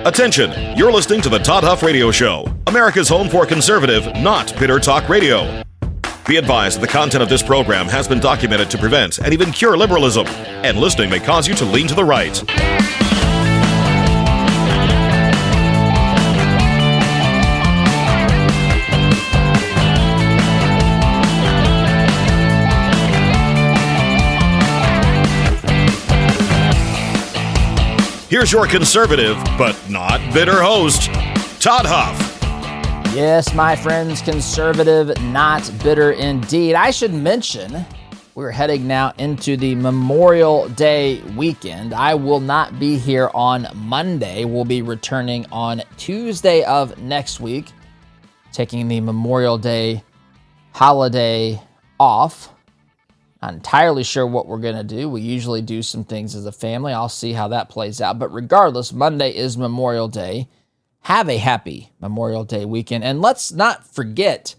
Attention, you're listening to the Todd Huff Radio Show, America's home for conservative, not bitter talk radio. Be advised that the content of this program has been documented to prevent and even cure liberalism, and listening may cause you to lean to the right. Here's your conservative, but not bitter host, Todd Huff. Yes, my friends, conservative, not bitter indeed. I should mention we're heading now into the Memorial Day weekend. I will not be here on Monday. We'll be returning on Tuesday of next week, taking the Memorial Day holiday off. Not entirely sure what we're going to do. We usually do some things as a family. I'll see how that plays out. But regardless, Monday is Memorial Day. Have a happy Memorial Day weekend. And let's not forget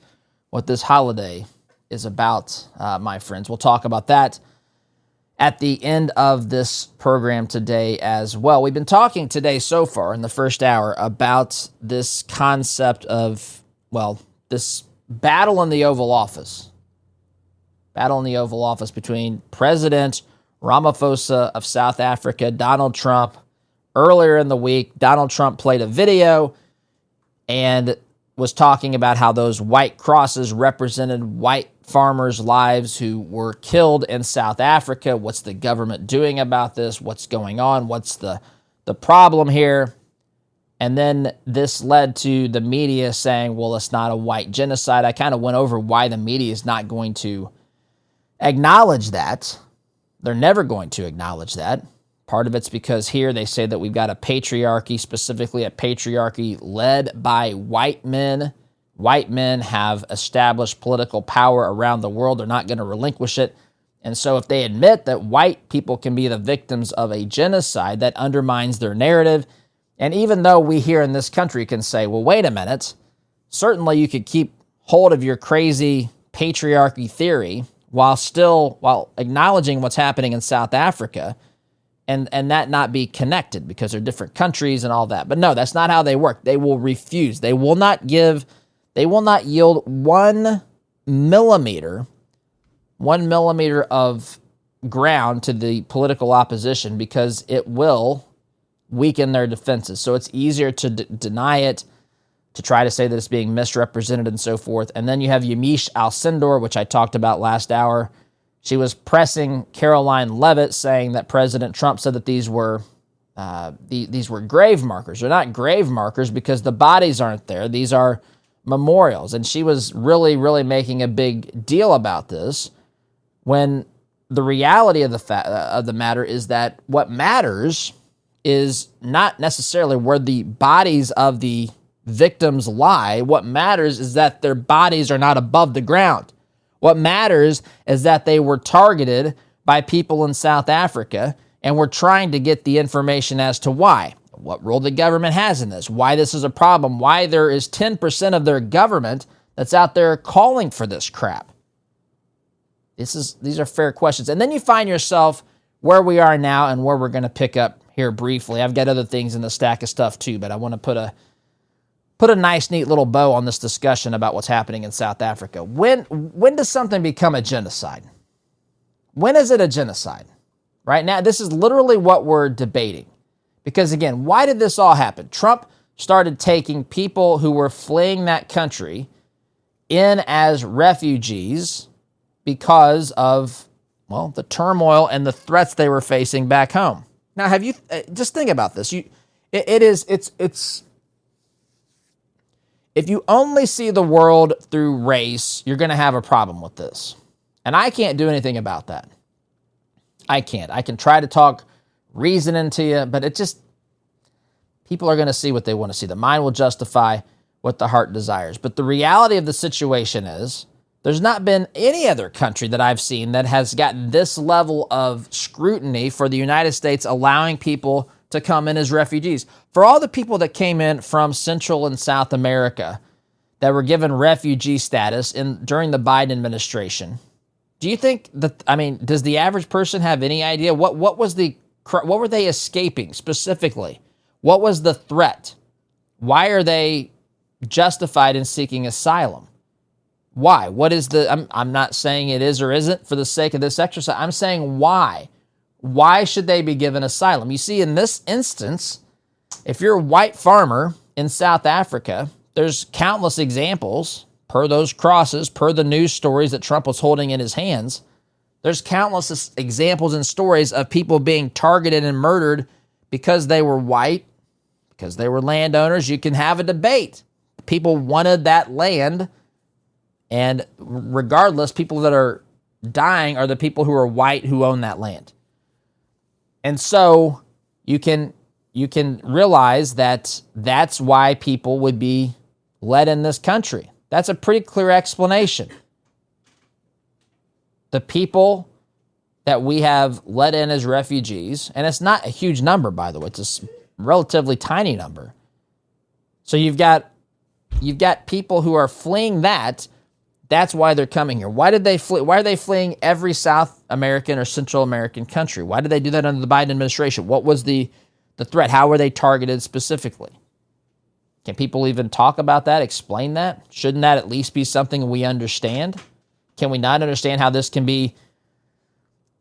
what this holiday is about, my friends. We'll talk about that at the end of this program today as well. We've been talking today so far in the first hour about this concept of, this battle in the Oval Office. Battle in the Oval Office between President Ramaphosa of South Africa, Donald Trump. Earlier in the week, Donald Trump played a video and was talking about how those white crosses represented white farmers' lives who were killed in South Africa. What's the government doing about this? What's going on? What's the problem here? And then this led to the media saying, well, it's not a white genocide. I kind of went over why the media is not going to acknowledge that. They're never going to acknowledge that. Part of it's because here they say that we've got a patriarchy, specifically a patriarchy led by white men. White men have established political power around the world. They're not going to relinquish it. And so if they admit that white people can be the victims of a genocide, that undermines their narrative. And even though we here in this country can say, well, wait a minute, certainly you could keep hold of your crazy patriarchy theory while acknowledging what's happening in South Africa and that not be connected because they're different countries and all that. But no, that's not how they work. They will refuse. They will not yield 1 millimeter of ground to the political opposition because it will weaken their defenses. So it's easier to deny it, to try to say that it's being misrepresented and so forth. And then you have Yamiche Alcindor, which I talked about last hour. She was pressing Caroline Leavitt, saying that President Trump said that these were grave markers. They're not grave markers because the bodies aren't there. These are memorials. And she was really, really making a big deal about this when the reality of the matter is that what matters is not necessarily where the bodies of the victims lie. What matters is that their bodies are not above the ground. What matters is that they were targeted by people in South Africa, and we're trying to get the information as to why, what role the government has in this, why this is a problem, why there is 10% of their government that's out there calling for this crap. These are fair questions. And then you find yourself where we are now and where we're going to pick up here briefly. I've got other things in the stack of stuff too, but I want to put a nice, neat little bow on this discussion about what's happening in South Africa. When does something become a genocide? When is it a genocide? Right now, this is literally what we're debating. Because again, why did this all happen? Trump started taking people who were fleeing that country in as refugees because of, the turmoil and the threats they were facing back home. Now, have you just think about this? If you only see the world through race, you're going to have a problem with this. And I can't do anything about that. I can't. I can try to talk reason into you, but people are going to see what they want to see. The mind will justify what the heart desires. But the reality of the situation is there's not been any other country that I've seen that has gotten this level of scrutiny for the United States allowing people to come in as refugees. For all the people that came in from Central and South America that were given refugee status during the Biden administration, do you think that, does the average person have any idea what were they escaping specifically? What was the threat? Why are they justified in seeking asylum? Why? What is the... I'm not saying it is or isn't for the sake of this exercise. I'm saying why. Why should they be given asylum? You see, in this instance, if you're a white farmer in South Africa, there's countless examples, per those crosses, per the news stories that Trump was holding in his hands. There's countless examples and stories of people being targeted and murdered because they were white, because they were landowners. You can have a debate. People wanted that land, and regardless, people that are dying are the people who are white who own that land. And so you can realize that that's why people would be led in this country. That's a pretty clear explanation. The people that we have let in as refugees, and it's not a huge number, by the way, it's a relatively tiny number. So you've got people who are fleeing that. That's why they're coming here. Why did they flee? Why are they fleeing every South American or Central American country? Why did they do that under the Biden administration? What was the threat? How were they targeted specifically? Can people even talk about that, explain that? Shouldn't that at least be something we understand? Can we not understand how this can be,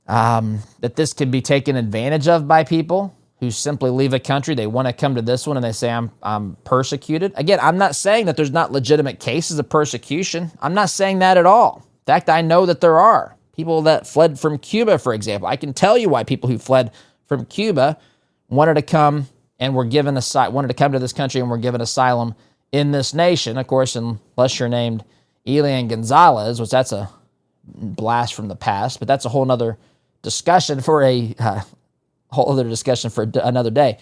that this can be taken advantage of by people who simply leave a country, they want to come to this one, and they say, I'm persecuted? Again, I'm not saying that there's not legitimate cases of persecution. I'm not saying that at all. In fact, I know that there are. People that fled from Cuba, for example. I can tell you why people who fled from Cuba wanted to come and wanted to come to this country and were given asylum in this nation. Of course, unless you're named Elian Gonzalez, which that's a blast from the past, but that's a whole other discussion for another day.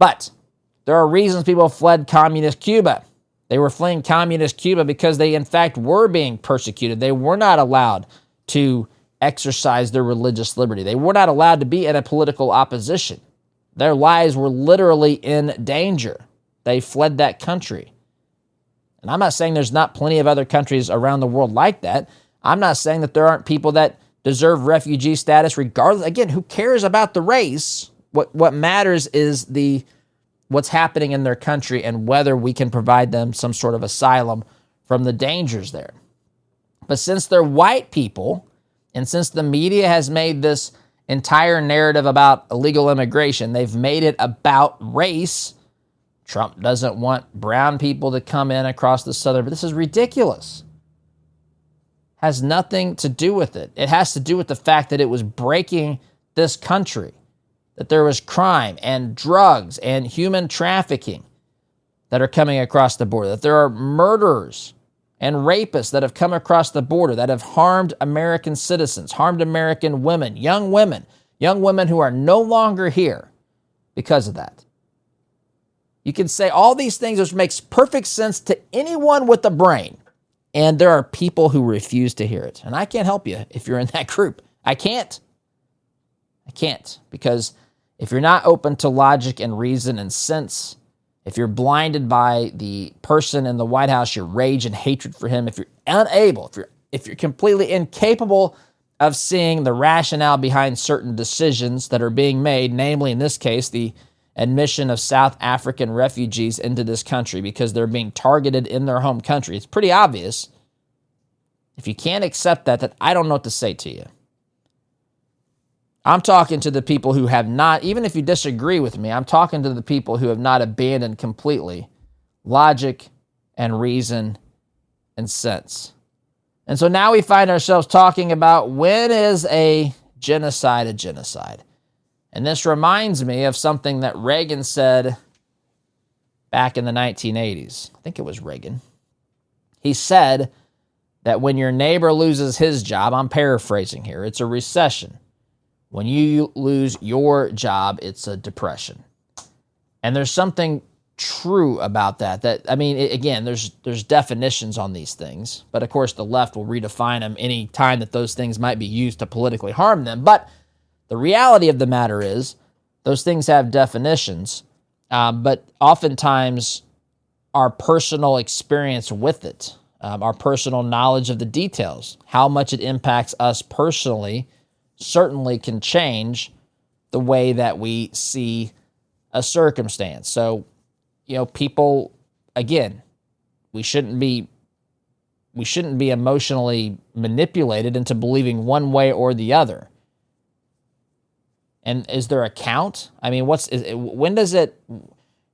But there are reasons people fled communist Cuba. They were fleeing communist Cuba because they, in fact, were being persecuted. They were not allowed to exercise their religious liberty. They were not allowed to be in a political opposition. Their lives were literally in danger. They fled that country. And I'm not saying there's not plenty of other countries around the world like that. I'm not saying that there aren't people that deserve refugee status regardless. Again, who cares about the race? What matters is what's happening in their country and whether we can provide them some sort of asylum from the dangers there. But since they're white people, and since the media has made this entire narrative about illegal immigration, they've made it about race. Trump doesn't want brown people to come in across the southern, but this is ridiculous. Has nothing to do with it. It has to do with the fact that it was breaking this country, that there was crime and drugs and human trafficking that are coming across the border, that there are murderers and rapists that have come across the border that have harmed American citizens, harmed American women, young women who are no longer here because of that. You can say all these things, which makes perfect sense to anyone with a brain. And there are people who refuse to hear it. And I can't help you if you're in that group. I can't. Because if you're not open to logic and reason and sense, if you're blinded by the person in the White House, your rage and hatred for him, if you're unable, if you're completely incapable of seeing the rationale behind certain decisions that are being made, namely in this case, the admission of South African refugees into this country because they're being targeted in their home country. It's pretty obvious. If you can't accept that, then I don't know what to say to you. I'm talking to the people who have not, even if you disagree with me, I'm talking to the people who have not abandoned completely logic and reason and sense. And so now we find ourselves talking about when is a genocide? And this reminds me of something that Reagan said back in the 1980s. I think it was Reagan. He said that when your neighbor loses his job, I'm paraphrasing here, it's a recession. When you lose your job, it's a depression. And there's something true about that. Again, there's definitions on these things, but of course the left will redefine them any time that those things might be used to politically harm them. But the reality of the matter is those things have definitions, but oftentimes our personal experience with it, our personal knowledge of the details, how much it impacts us personally, certainly can change the way that we see a circumstance. So, people, again, we shouldn't be emotionally manipulated into believing one way or the other. And is there a count? I mean,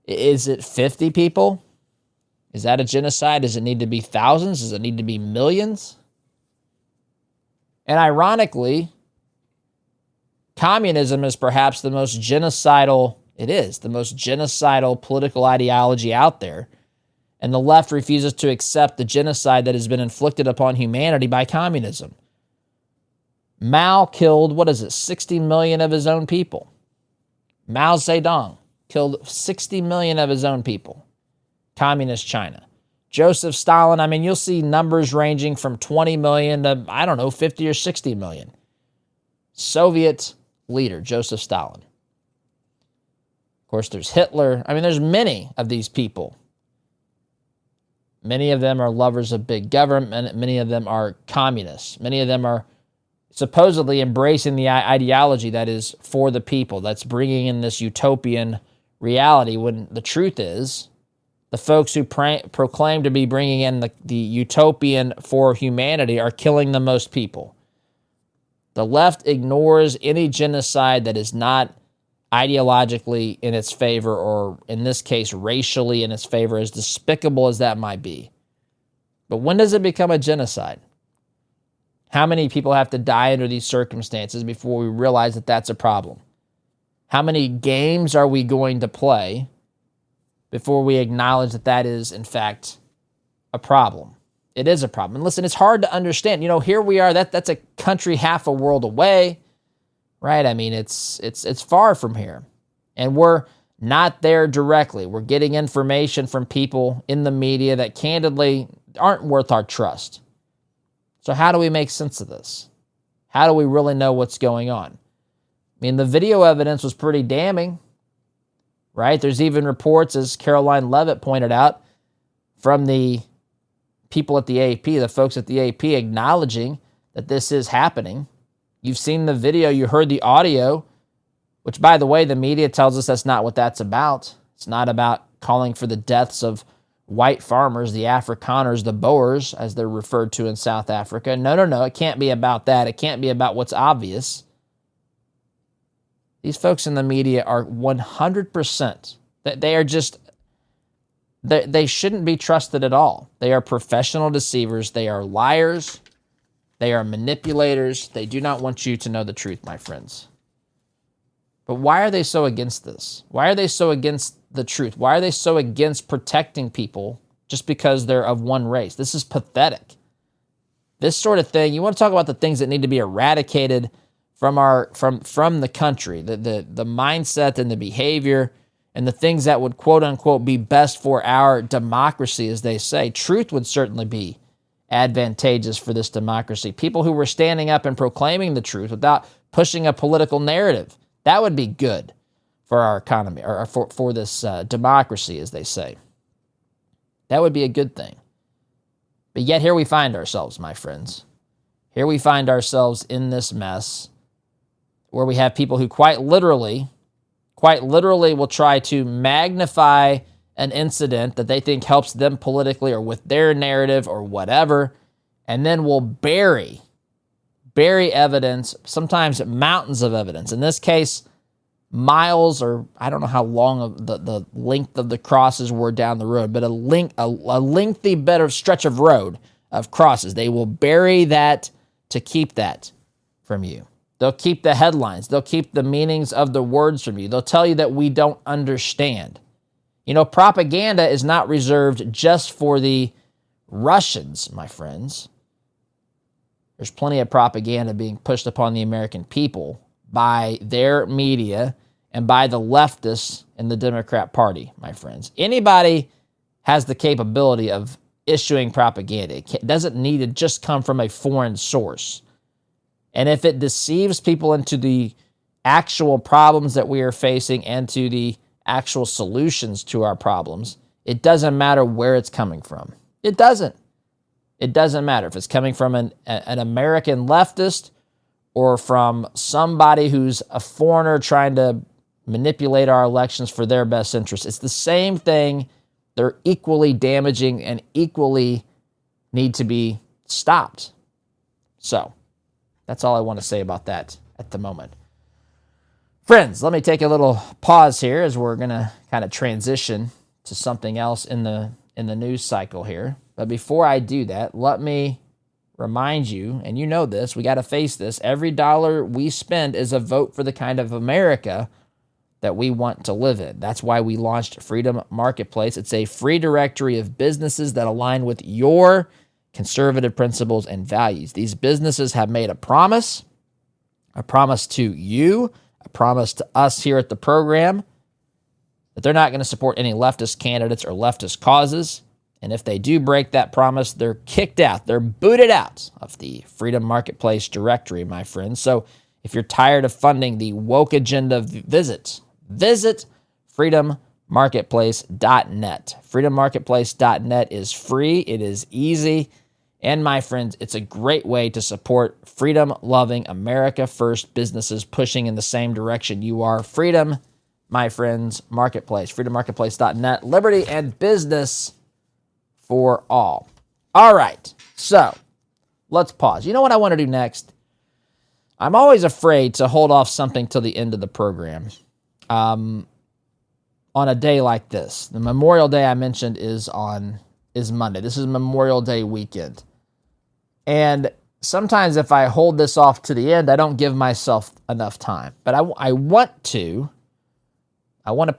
is it 50 people? Is that a genocide? Does it need to be thousands? Does it need to be millions? And ironically, communism is perhaps the most genocidal political ideology out there. And the left refuses to accept the genocide that has been inflicted upon humanity by communism. Mao killed, 60 million of his own people. Mao Zedong killed 60 million of his own people. Communist China. Joseph Stalin, I mean, you'll see numbers ranging from 20 million to, 50 or 60 million. Soviet leader, Joseph Stalin. Of course, there's Hitler. I mean, there's many of these people. Many of them are lovers of big government. Many of them are communists. Many of them are supposedly embracing the ideology that is for the people, that's bringing in this utopian reality, when the truth is the folks who proclaim to be bringing in the utopian for humanity are killing the most people. The left ignores any genocide that is not ideologically in its favor, or in this case, racially in its favor, as despicable as that might be. But when does it become a genocide? How many people have to die under these circumstances before we realize that that's a problem? How many games are we going to play before we acknowledge that that is, in fact, a problem? It is a problem. And listen, it's hard to understand. Here we are. That's a country half a world away. Right? I mean, it's far from here. And we're not there directly. We're getting information from people in the media that candidly aren't worth our trust. So how do we make sense of this? How do we really know what's going on? I mean, the video evidence was pretty damning, right? There's even reports, as Caroline Levitt pointed out, from the people at the AP, the folks at the AP, acknowledging that this is happening. You've seen the video, you heard the audio, which, by the way, the media tells us that's not what that's about. It's not about calling for the deaths of white farmers, the Afrikaners, the Boers, as they're referred to in South Africa. No. It can't be about that. It can't be about what's obvious. These folks in the media are 100%. They are just, they shouldn't be trusted at all. They are professional deceivers. They are liars. They are manipulators. They do not want you to know the truth, my friends. But why are they so against this? Why are they so against the truth? Why are they so against protecting people just because they're of one race? This is pathetic. This sort of thing, you want to talk about the things that need to be eradicated from the country, the mindset and the behavior and the things that would, quote unquote, be best for our democracy, as they say. Truth would certainly be advantageous for this democracy. People who were standing up and proclaiming the truth without pushing a political narrative, that would be good for our economy, or for this democracy, as they say. That would be a good thing. But yet here we find ourselves, my friends. Here we find ourselves in this mess where we have people who quite literally will try to magnify an incident that they think helps them politically or with their narrative or whatever, and then will bury evidence, sometimes mountains of evidence. In this case, miles, or I don't know how long of the length of the crosses were down the road, but a lengthy bit of stretch of road of crosses. They will bury that to keep that from you. They'll keep the headlines. They'll keep the meanings of the words from you. They'll tell you that we don't understand. Propaganda is not reserved just for the Russians, my friends. There's plenty of propaganda being pushed upon the American people by their media and by the leftists in the Democrat Party, my friends. Anybody has the capability of issuing propaganda. It doesn't need to just come from a foreign source. And if it deceives people into the actual problems that we are facing and to the actual solutions to our problems, it doesn't matter where it's coming from. It doesn't. It doesn't matter if it's coming from an American leftist or from somebody who's a foreigner trying to manipulate our elections for their best interests. It's the same thing. They're equally damaging and equally need to be stopped. So that's all I want to say about that at the moment. Friends, let me take a little pause here as we're going to kind of transition to something else in the news cycle here. But before I do that, let me remind you, and you know this, we got to face this. Every dollar we spend is a vote for the kind of America that we want to live in. That's why we launched Freedom Marketplace. It's a free directory of businesses that align with your conservative principles and values. These businesses have made a promise to you, a promise to us here at the program, that they're not going to support any leftist candidates or leftist causes. And if they do break that promise, they're kicked out. They're booted out of the Freedom Marketplace directory, my friends. So if you're tired of funding the woke agenda, visit freedommarketplace.net. Freedommarketplace.net is free. It is easy. And my friends, it's a great way to support freedom-loving, America-first businesses pushing in the same direction you are. Freedom, my friends, marketplace. Freedommarketplace.net. Liberty and business for all. All right, so let's pause. You know what I want to do next? I'm always afraid to hold off something till the end of the program on a day like this. The Memorial Day I mentioned is Monday. This is Memorial Day weekend. And sometimes if I hold this off to the end, I don't give myself enough time. But I want to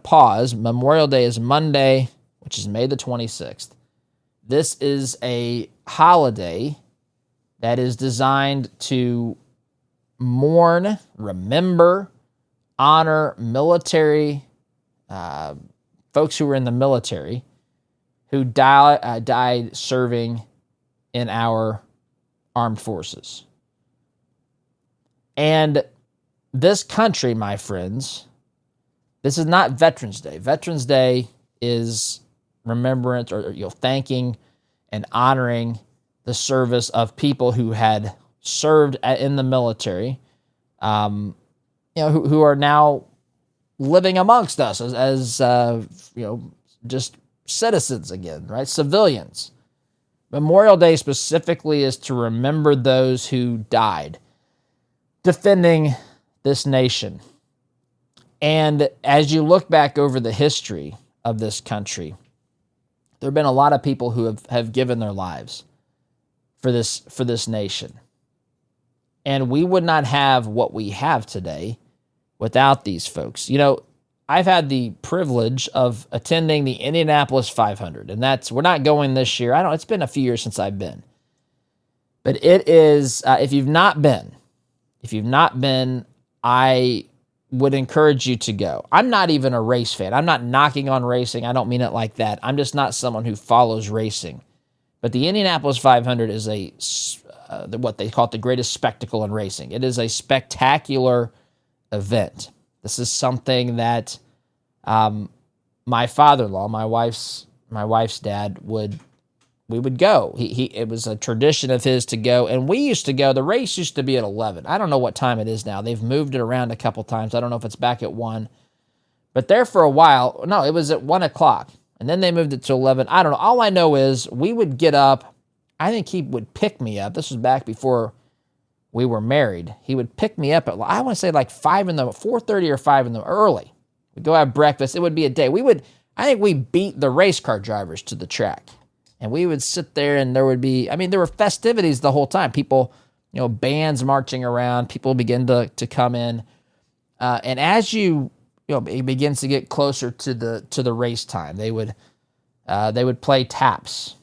pause. Memorial Day is Monday, which is May the 26th. This is a holiday that is designed to mourn, remember, honor military, folks who were in the military who died serving in our armed forces. And this country, my friends, this is not Veterans Day. Veterans Day is remembrance or thanking and honoring the service of people who had served in the military, who are now living amongst us as just citizens again, right? Civilians. Memorial Day specifically is to remember those who died defending this nation. And as you look back over the history of this country, there have been a lot of people who have given their lives for this nation. And we would not have what we have today without these folks. You know, I've had the privilege of attending the Indianapolis 500, and we're not going this year. It's been a few years since I've been. But it is, if you've not been, I would encourage you to go. I'm not even a race fan. I'm not knocking on racing. I don't mean it like that. I'm just not someone who follows racing. But the Indianapolis 500 is what they call it, the greatest spectacle in racing. It is a spectacular event. This is something that my father-in-law, my wife's dad, we would go. It was a tradition of his to go, and we used to go. The race used to be at 11. I don't know what time it is now. They've moved it around a couple times. I don't know if it's back at 1. But there for a while, no, it was at 1 o'clock, and then they moved it to 11. I don't know. All I know is we would get up. I think he would pick me up. This was back before we were married. He would pick me up at, I want to say like 4:30 or 5 in the early. We'd go have breakfast. It would be a day. I think we beat the race car drivers to the track. And we would sit there and there were festivities the whole time. People, bands marching around, people begin to come in. And as it begins to get closer to the race time, they would play taps.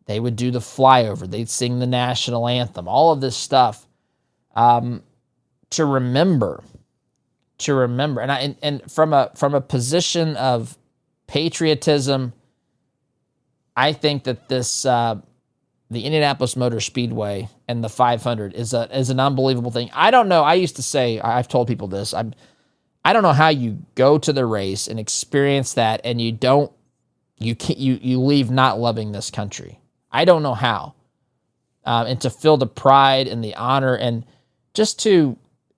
They would do the flyover. They'd sing the national anthem, all of this stuff. To remember, and from a position of patriotism, I think that this the Indianapolis Motor Speedway and the 500 is an unbelievable thing. I don't know. I used to say, I've told people this. I don't know how you go to the race and experience that and you leave not loving this country. I don't know how. And to feel the pride and the honor and just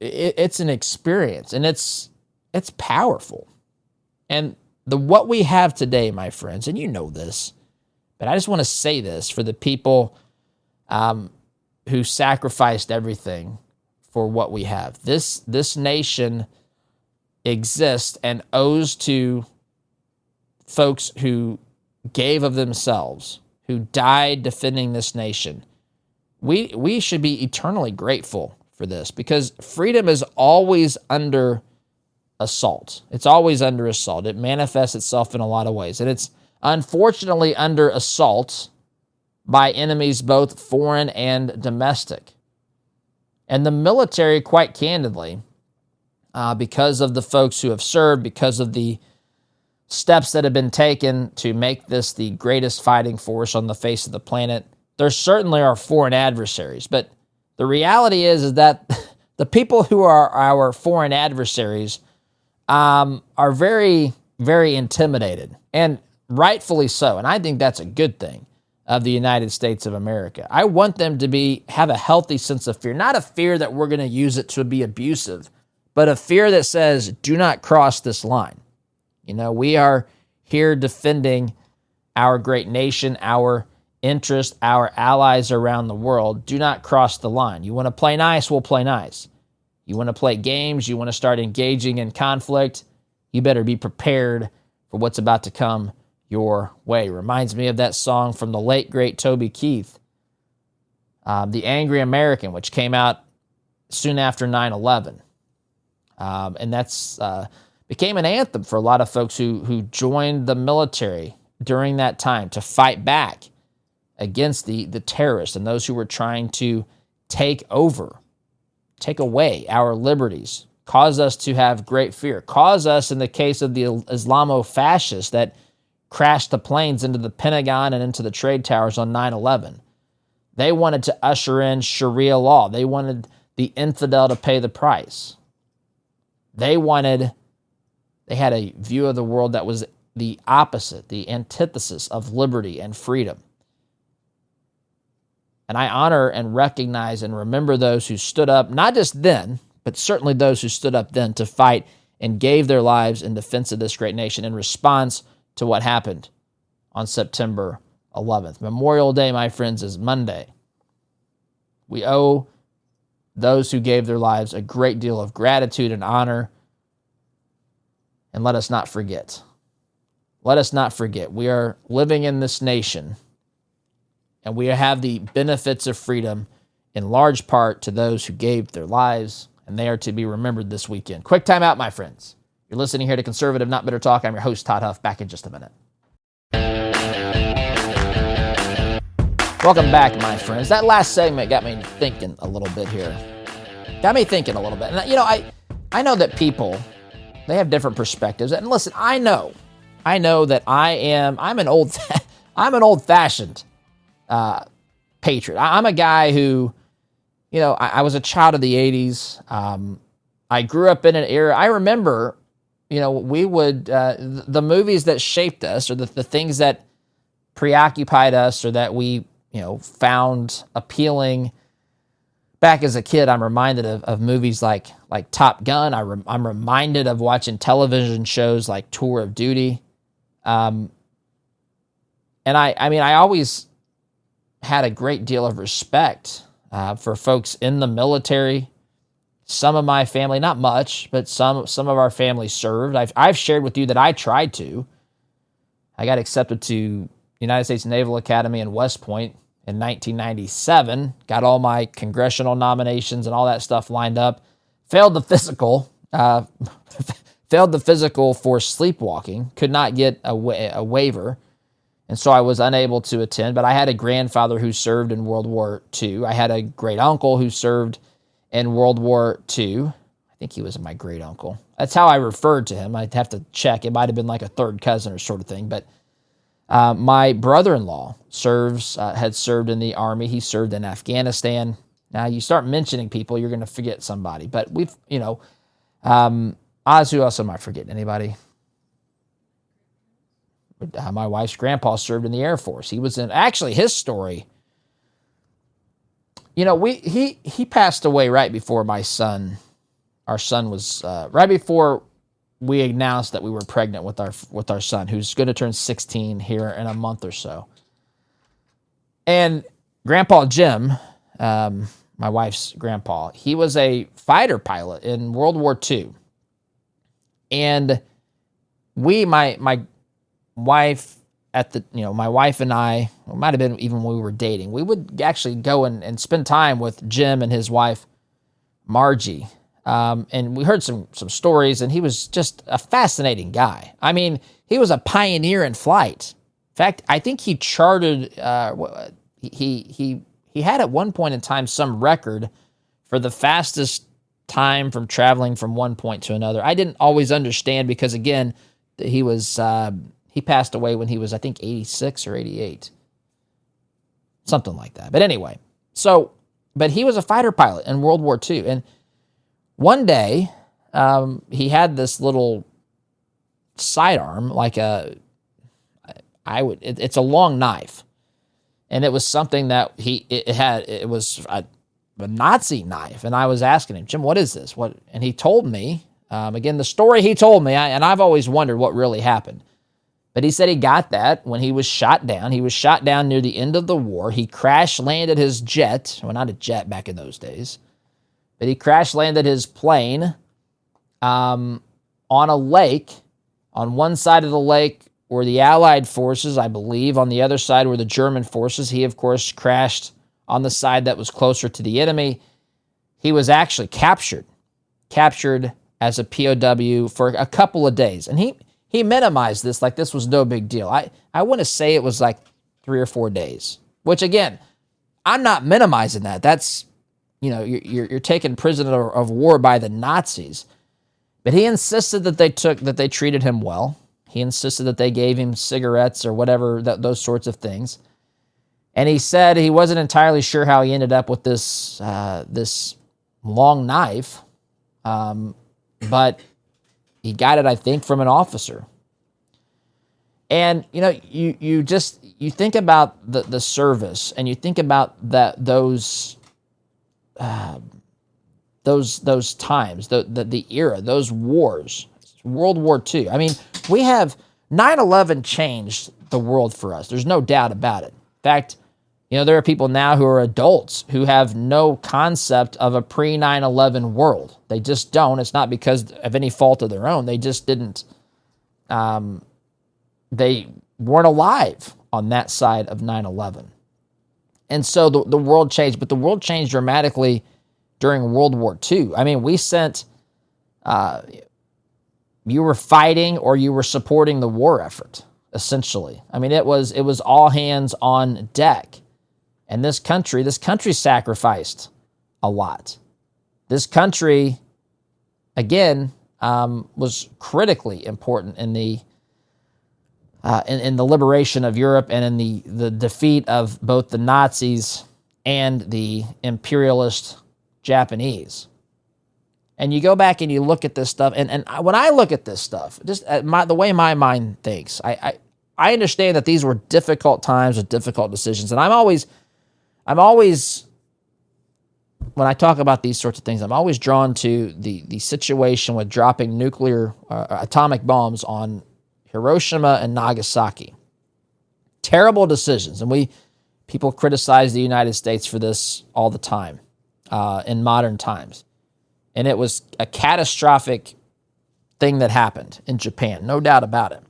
it's an experience, and it's It's powerful. And what we have today, my friends, and you know this, but I just want to say this for the people who sacrificed everything for what we have. This nation exists and owes to folks who gave of themselves, who died defending this nation. We should be eternally grateful for this, because freedom is always under assault. It's always under assault. It manifests itself in a lot of ways, and it's unfortunately under assault by enemies both foreign and domestic. And the military, quite candidly, because of the folks who have served, because of the steps that have been taken to make this the greatest fighting force on the face of the planet, there certainly are foreign adversaries. But the reality is that the people who are our foreign adversaries are very, very intimidated, and rightfully so. And I think that's a good thing of the United States of America. I want them to have a healthy sense of fear, not a fear that we're going to use it to be abusive, but a fear that says, do not cross this line. You know, we are here defending our great nation, our interest, our allies around the world. Do not cross the line. You want to play nice, we'll play nice. You want to play games, you want to start engaging in conflict, you better be prepared for what's about to come your way. Reminds me of that song from the late, great Toby Keith, The Angry American, which came out soon after 9/11. And that's became an anthem for a lot of folks who joined the military during that time to fight back against the terrorists and those who were trying to take away our liberties, cause us to have great fear, cause us, in the case of the Islamo-fascists that crashed the planes into the Pentagon and into the trade towers on 9/11. They wanted to usher in Sharia law. They wanted the infidel to pay the price. They had a view of the world that was the opposite, the antithesis of liberty and freedom. And I honor and recognize and remember those who stood up, not just then, but certainly those who stood up then to fight and gave their lives in defense of this great nation in response to what happened on September 11th. Memorial Day, my friends, is Monday. We owe those who gave their lives a great deal of gratitude and honor. And let us not forget. Let us not forget. We are living in this nation, and we have the benefits of freedom in large part to those who gave their lives, and they are to be remembered this weekend. Quick time out, my friends. You're listening here to Conservative Not Bitter Talk. I'm your host, Todd Huff. Back in just a minute. Welcome back, my friends. That last segment got me thinking a little bit here. And, you know, I know that they have different perspectives. And listen, I know that I'm an old-fashioned patriot. I'm a guy who, you know, I was a child of the 80s. I grew up in an era. I remember, you know, we would, the movies that shaped us, or the things that preoccupied us, or that we, you know, found appealing. Back as a kid, I'm reminded of movies like Top Gun. I'm reminded of watching television shows like Tour of Duty. And I always had a great deal of respect for folks in the military. Some of my family, not much, but some of our family served. I've shared with you that I tried to. I got accepted to United States Naval Academy in West Point in 1997. Got all my congressional nominations and all that stuff lined up. Failed the physical. Failed the physical for sleepwalking. Could not get a waiver. And so I was unable to attend. But I had a grandfather who served in World War II. I had a great uncle who served in World War II. I think he was my great uncle. That's how I referred to him. I'd have to check. It might have been like a third cousin or sort of thing. But my brother-in-law had served in the Army. He served in Afghanistan. Now, you start mentioning people, you're going to forget somebody. But we've, you know, Oz, who else am I forgetting? Anybody? My wife's grandpa served in the Air Force. He was in, actually, his story, you know, he passed away right before our son was, right before we announced that we were pregnant with our son, who's going to turn 16 here in a month or so. And Grandpa Jim, my wife's grandpa, he was a fighter pilot in World War II. And my wife my wife and I, it might have been even when we were dating, we would actually go and spend time with Jim and his wife, Margie. And we heard some stories, and he was just a fascinating guy. I mean, he was a pioneer in flight. In fact, I think he chartered, he had at one point in time some record for the fastest time from traveling from one point to another. I didn't always understand because, again, he passed away when he was, I think, 86 or 88. Something like that. But anyway, but he was a fighter pilot in World War II. And one day, he had this little sidearm, it's a long knife. And it was something that it was a Nazi knife. And I was asking him, Jim, what is this? And he told me, again, the story he told me, and I've always wondered what really happened. But he said he got that when he was shot down. He was shot down near the end of the war. He crash-landed his jet. Well, not a jet back in those days. But he crash-landed his plane on a lake. On one side of the lake were the Allied forces, I believe. On the other side were the German forces. He, of course, crashed on the side that was closer to the enemy. He was actually captured as a POW for a couple of days. And he minimized this like this was no big deal. I want to say it was like 3 or 4 days, which, again, I'm not minimizing that. That's, you're taken prisoner of war by the Nazis. But he insisted that they treated him well. He insisted that they gave him cigarettes or whatever, those sorts of things. And he said he wasn't entirely sure how he ended up with this long knife, but he got it, I think, from an officer. And you think about the service, and you think about those times, the era, those wars, World War II. I mean, we have 9/11 changed the world for us. There's no doubt about it. In fact, there are people now who are adults who have no concept of a pre-9/11 world. They just don't. It's not because of any fault of their own. They just didn't. They weren't alive on that side of 9/11. And so the world changed, but the world changed dramatically during World War II. I mean, we sent, you were fighting or you were supporting the war effort, essentially. I mean, it was all hands on deck. And this country sacrificed a lot. This country, again, was critically important in the liberation of Europe and in the defeat of both the Nazis and the imperialist Japanese. And you go back and you look at this stuff, and when I look at this stuff, just the way my mind thinks, I understand that these were difficult times with difficult decisions, and I'm always, when I talk about these sorts of things, I'm always drawn to the situation with dropping nuclear atomic bombs on Hiroshima and Nagasaki. Terrible decisions, and people criticize the United States for this all the time in modern times. And it was a catastrophic thing that happened in Japan, no doubt about it.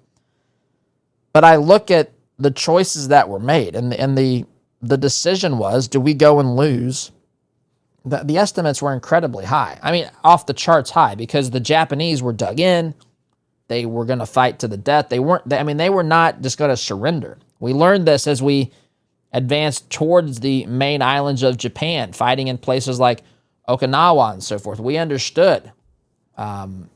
But I look at the choices that were made, and the decision was, do we go and lose? The estimates were incredibly high. I mean, off the charts high, because the Japanese were dug in. They were going to fight to the death. They were not just going to surrender. We learned this as we advanced towards the main islands of Japan, fighting in places like Okinawa and so forth. We understood that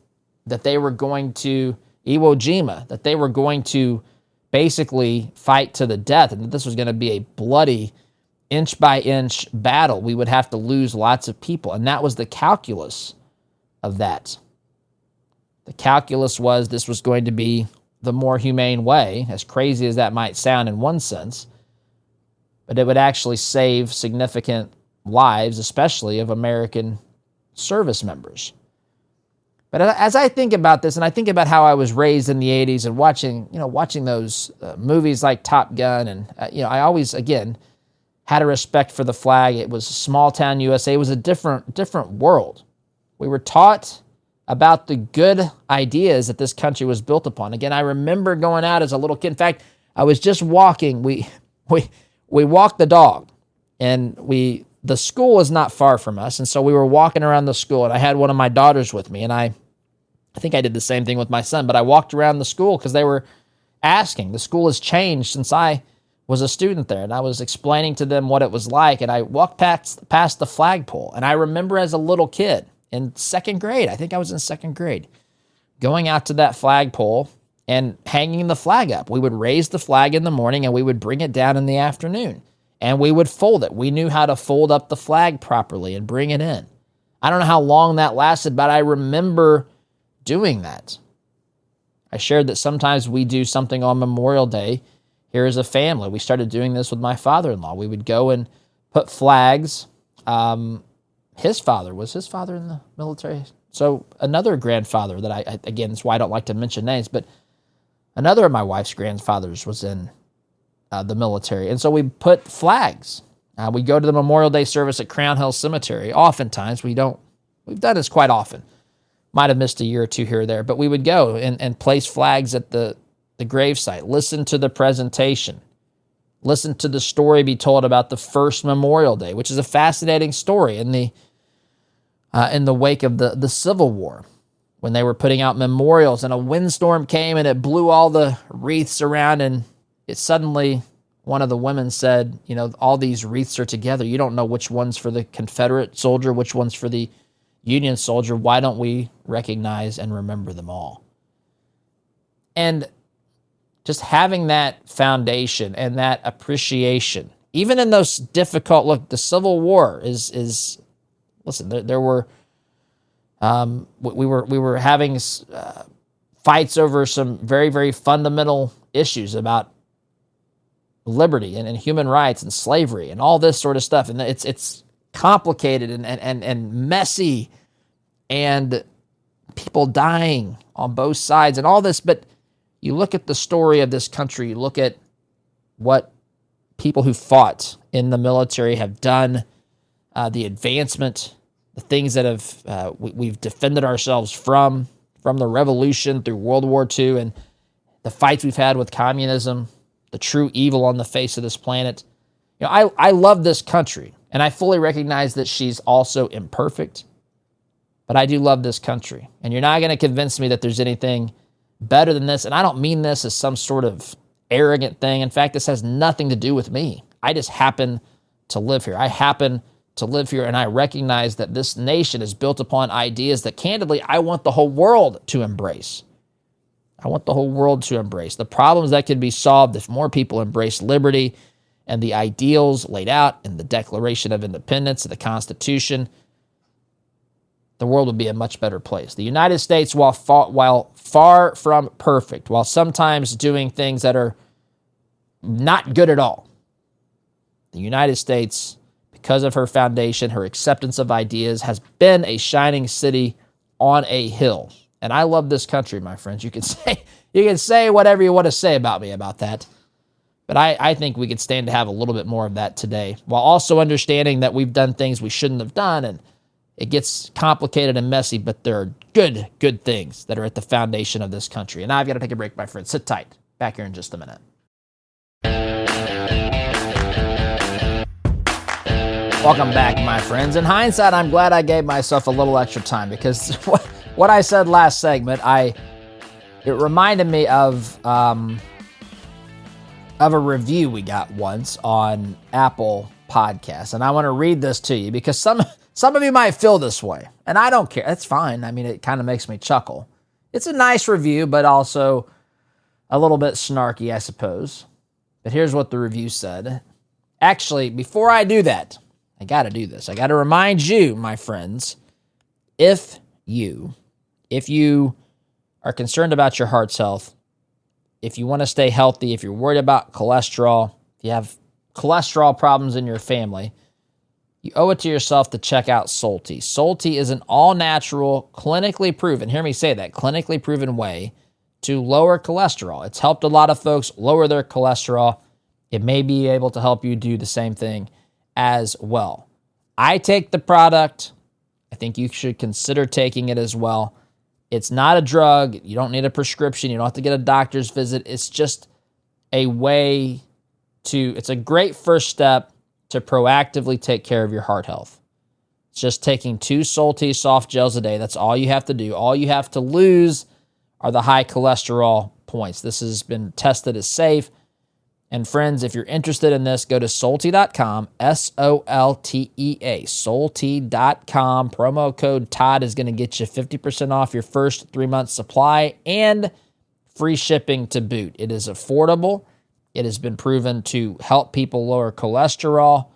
they were going to, Iwo Jima, that they were going to basically fight to the death, and that this was going to be a bloody, inch-by-inch battle. We would have to lose lots of people, and that was the calculus of that. The calculus was this was going to be the more humane way, as crazy as that might sound in one sense, but it would actually save significant lives, especially of American service members. But as I think about this, and I think about how I was raised in the 80s and watching those movies like Top Gun, and I always, again, had a respect for the flag. It was small town USA. It was a different world. We were taught about the good ideas that this country was built upon. Again, I remember going out as a little kid. In fact, I was just walking. We walked the dog, and the school is not far from us, and so we were walking around the school, and I had one of my daughters with me, and I think I did the same thing with my son, but I walked around the school because they were asking. The school has changed since I was a student there, and I was explaining to them what it was like, and I walked past the flagpole, and I remember as a little kid in second grade, I think I was in second grade, going out to that flagpole and hanging the flag up. We would raise the flag in the morning, and we would bring it down in the afternoon. And we would fold it. We knew how to fold up the flag properly and bring it in. I don't know how long that lasted, but I remember doing that. I shared that sometimes we do something on Memorial Day here as a family. We started doing this with my father-in-law. We would go and put flags. Was his father in the military? So another grandfather that again, that's why I don't like to mention names, but another of my wife's grandfathers was in the military. And so we put flags. We go to the Memorial Day service at Crown Hill Cemetery. Oftentimes, we've done this quite often. Might have missed a year or two here or there, but we would go and place flags at the gravesite, listen to the presentation, listen to the story be told about the first Memorial Day, which is a fascinating story in the wake of the Civil War, when they were putting out memorials and a windstorm came and it blew all the wreaths around, and it suddenly, one of the women said, all these wreaths are together. You don't know which one's for the Confederate soldier, which one's for the Union soldier. Why don't we recognize and remember them all? And just having that foundation and that appreciation, even in those difficult, look, the Civil War is listen, there were, we were having fights over some very, very fundamental issues about liberty and human rights and slavery and all this sort of stuff. And it's complicated and messy, and people dying on both sides and all this. But you look at the story of this country, you look at what people who fought in the military have done, the advancement, the things that we've defended ourselves from the revolution through World War II, and the fights we've had with communism, the true evil on the face of this planet. I love this country, and I fully recognize that she's also imperfect, but I do love this country. And you're not going to convince me that there's anything better than this. And I don't mean this as some sort of arrogant thing. In fact, this has nothing to do with me. I just happen to live here. I happen to live here, and I recognize that this nation is built upon ideas that, candidly, I want the whole world to embrace. I want the whole world to embrace the problems that could be solved if more people embrace liberty and the ideals laid out in the Declaration of Independence and the Constitution. The world would be a much better place. The United States, while far from perfect, while sometimes doing things that are not good at all, the United States, because of her foundation, her acceptance of ideas, has been a shining city on a hill. And I love this country, my friends. You can say whatever you want to say about me about that. But I think we could stand to have a little bit more of that today, while also understanding that we've done things we shouldn't have done, and it gets complicated and messy, but there are good things that are at the foundation of this country. And I've got to take a break, my friends. Sit tight. Back here in just a minute. Welcome back, my friends. In hindsight, I'm glad I gave myself a little extra time, because what I said last segment, it reminded me of a review we got once on Apple Podcasts, and I want to read this to you because some of you might feel this way, and I don't care. That's fine. I mean, it kind of makes me chuckle. It's a nice review, but also a little bit snarky, I suppose. But here's what the review said. Actually, before I do that, I got to do this. I got to remind you, my friends, if you are concerned about your heart's health, if you want to stay healthy, if you're worried about cholesterol, if you have cholesterol problems in your family, you owe it to yourself to check out Solti. Solti is an all-natural, clinically proven, hear me say that, clinically proven way to lower cholesterol. It's helped a lot of folks lower their cholesterol. It may be able to help you do the same thing as well. I take the product. I think you should consider taking it as well. It's not a drug. You don't need a prescription. You don't have to get a doctor's visit. It's just a way it's a great first step to proactively take care of your heart health. It's just taking 2 Solti soft gels a day. That's all you have to do. All you have to lose are the high cholesterol points. This has been tested as safe. And friends, if you're interested in this, go to Solti.com, Soltea, Solti.com. Promo code Todd is going to get you 50% off your first 3-month supply and free shipping to boot. It is affordable. It has been proven to help people lower cholesterol,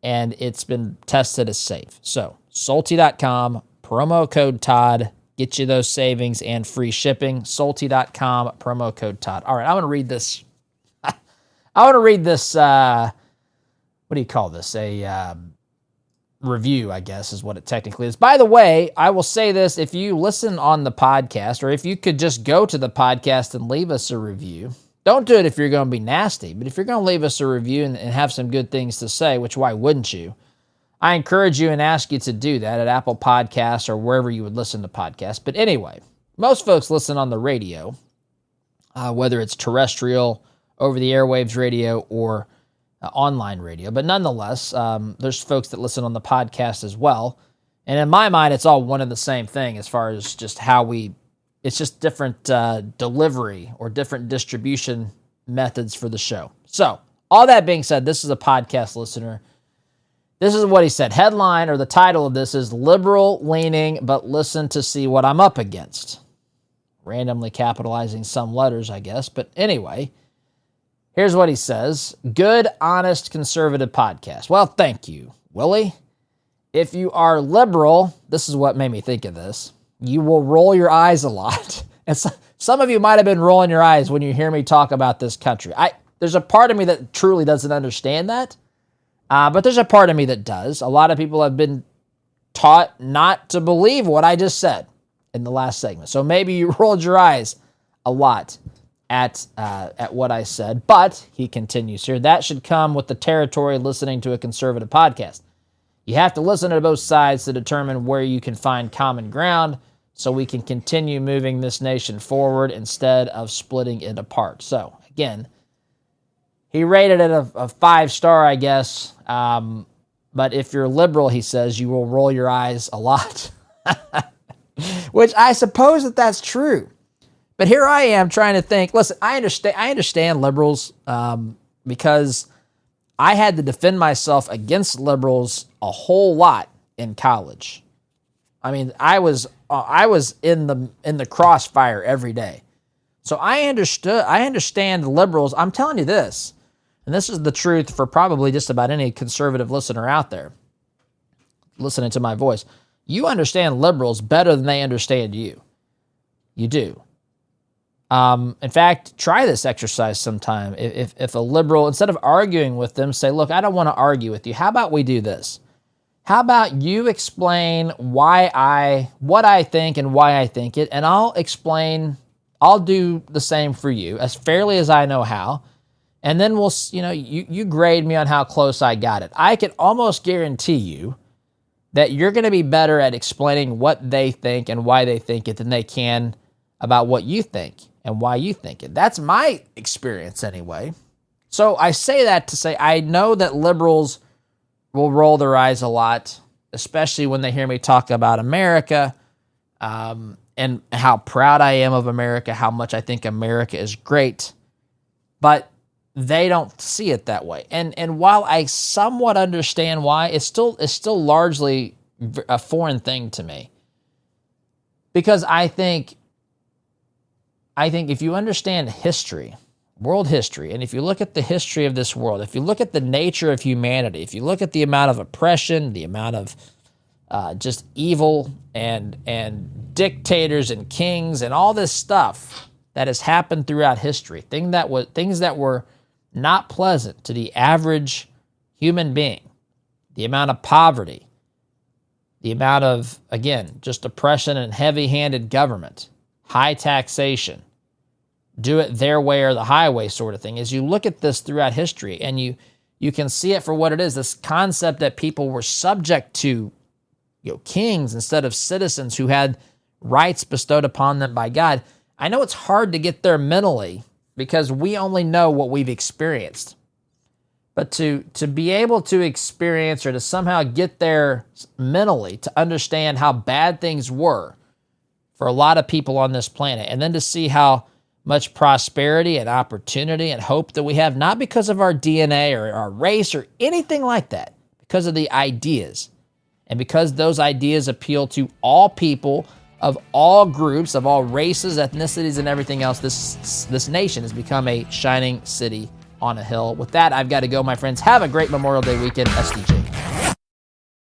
and it's been tested as safe. So, Solti.com, promo code Todd, get you those savings and free shipping. Solti.com, promo code Todd. All right, I want to read this. What do you call this? A review, I guess, is what it technically is. By the way, I will say this, if you listen on the podcast, or if you could just go to the podcast and leave us a review. Don't do it if you're going to be nasty, but if you're going to leave us a review and have some good things to say, which why wouldn't you? I encourage you and ask you to do that at Apple Podcasts or wherever you would listen to podcasts. But anyway, most folks listen on the radio, whether it's terrestrial, over the airwaves radio, or online radio. But nonetheless, there's folks that listen on the podcast as well. And in my mind, it's all one and the same thing as far as just it's just different delivery or different distribution methods for the show. So, all that being said, this is a podcast listener. This is what he said. Headline, or the title of this is Liberal Leaning, but Listen to See What I'm Up Against. Randomly capitalizing some letters, I guess. But anyway, here's what he says. Good, honest, conservative podcast. Well, thank you, Willie. If you are liberal, this is what made me think of this. You will roll your eyes a lot. And some of you might have been rolling your eyes when you hear me talk about this country. There's a part of me that truly doesn't understand that, but there's a part of me that does. A lot of people have been taught not to believe what I just said in the last segment. So maybe you rolled your eyes a lot at what I said. But, he continues here, that should come with the territory of listening to a conservative podcast. You have to listen to both sides to determine where you can find common ground, so we can continue moving this nation forward instead of splitting it apart. So, again, he rated it a 5-star, I guess. But if you're liberal, he says, you will roll your eyes a lot. Which I suppose that's true. But here I am trying to think. Listen, I understand liberals because I had to defend myself against liberals a whole lot in college. I mean, I was in the crossfire every day. So I understand liberals. I'm telling you this, and this is the truth for probably just about any conservative listener out there listening to my voice. You understand liberals better than they understand you. You do. In fact, try this exercise sometime. If a liberal, instead of arguing with them, say, look, I don't want to argue with you. How about we do this? How about you explain what I think and why I think it, and I'll do the same for you as fairly as I know how, and then you grade me on how close I got it. I can almost guarantee you that you're going to be better at explaining what they think and why they think it than they can about what you think and why you think it. That's my experience anyway. So I say that to say I know that liberals will roll their eyes a lot, especially when they hear me talk about America and how proud I am of America, how much I think America is great. But they don't see it that way. And while I somewhat understand why, it's still largely a foreign thing to me. Because I think if you understand history, world history, and if you look at the history of this world, if you look at the nature of humanity, if you look at the amount of oppression, the amount of just evil and dictators and kings and all this stuff that has happened throughout history, things that were not pleasant to the average human being, the amount of poverty, the amount of, again, just oppression and heavy-handed government, high taxation, do it their way or the highway sort of thing. As you look at this throughout history, and you can see it for what it is, this concept that people were subject to kings instead of citizens who had rights bestowed upon them by God. I know it's hard to get there mentally because we only know what we've experienced. But to be able to experience or to somehow get there mentally, to understand how bad things were for a lot of people on this planet, and then to see how much prosperity and opportunity and hope that we have, not because of our DNA or our race or anything like that, because of the ideas. And because those ideas appeal to all people of all groups, of all races, ethnicities, and everything else, this nation has become a shining city on a hill. With that, I've got to go, my friends. Have a great Memorial Day weekend. SDJ.